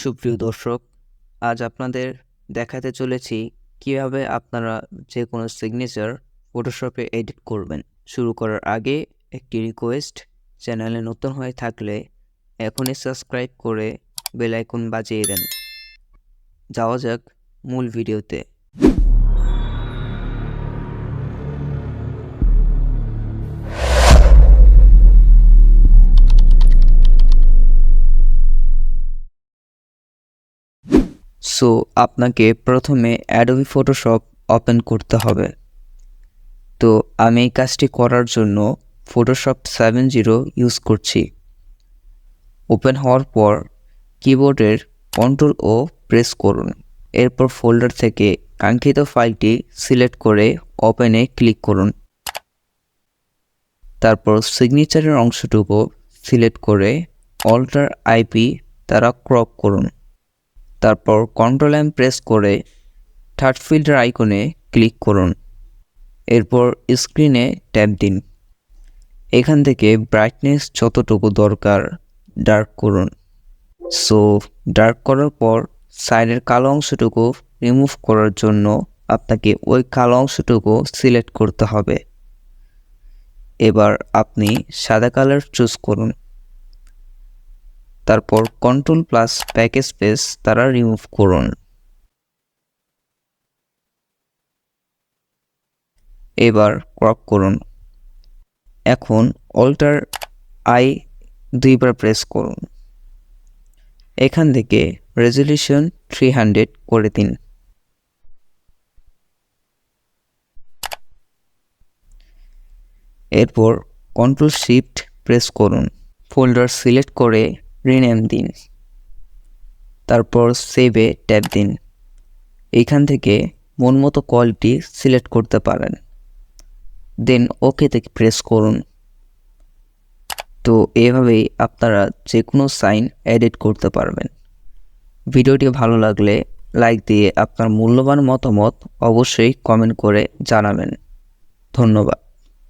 সুপ্রিয় দর্শক, আজ আপনাদের দেখাতে চলেছি কিভাবে আপনারা যে কোনো সিগনেচার ফটোশপে এডিট করবেন। শুরু করার আগে একটি রিকোয়েস্ট, চ্যানেলে নতুন হয়ে থাকলে এখনই সাবস্ক্রাইব করে বেল আইকন বাজিয়ে দেন। যাওয়া যাক মূল ভিডিওতে। সো আপনাকে প্রথমে অ্যাডোবি ফটোশপ ওপেন করতে হবে। তো আমি এই কাজটি করার জন্য ফটোশপ 7.0 ইউজ করছি। ওপেন হওয়ার পর কিবোর্ডের কন্ট্রোল ও প্রেস করুন। এরপর ফোল্ডার থেকে কাঙ্ক্ষিত ফাইলটি সিলেক্ট করে ওপেনে ক্লিক করুন। তারপর সিগনেচারের অংশটুকু সিলেক্ট করে অল্টার আইপি দ্বারা ক্রপ করুন। তারপর কন্ট্রোল এম প্রেস করে থার্ড ফিল্টার আইকনে ক্লিক করুন। এরপর স্ক্রিনে ট্যাপ দিন। এখান থেকে ব্রাইটনেস যতটুকু দরকার ডার্ক করুন। সো ডার্ক করার পর সাইডের কালো অংশটুকু রিমুভ করার জন্য আপনাকে ওই কালো অংশটুকু সিলেক্ট করতে হবে। এবার আপনি সাদা কালার চুজ করুন। তারপর কন্ট্রোল প্লাস প্যাকেজ স্পেস দ্বারা রিমুভ করুন। এবার ক্রপ করুন। এখন অল্টার আই দুইবার প্রেস করুন। এখান থেকে রেজলিউশন 300 করে দিন। এরপর কন্ট্রোল শিফট প্রেস করুন। ফোল্ডার সিলেক্ট করে রিনেম দিন। তারপর সেভে ট্যাপ দিন। এইখান থেকে মন মতো কোয়ালিটি সিলেক্ট করতে পারেন। দেন ওকেতে প্রেস করুন। তো এভাবেই আপনারা যে কোনো সাইন এডিট করতে পারবেন। ভিডিওটি ভালো লাগলে লাইক দিয়ে আপনার মূল্যবান মতামত অবশ্যই কমেন্ট করে জানাবেন। ধন্যবাদ।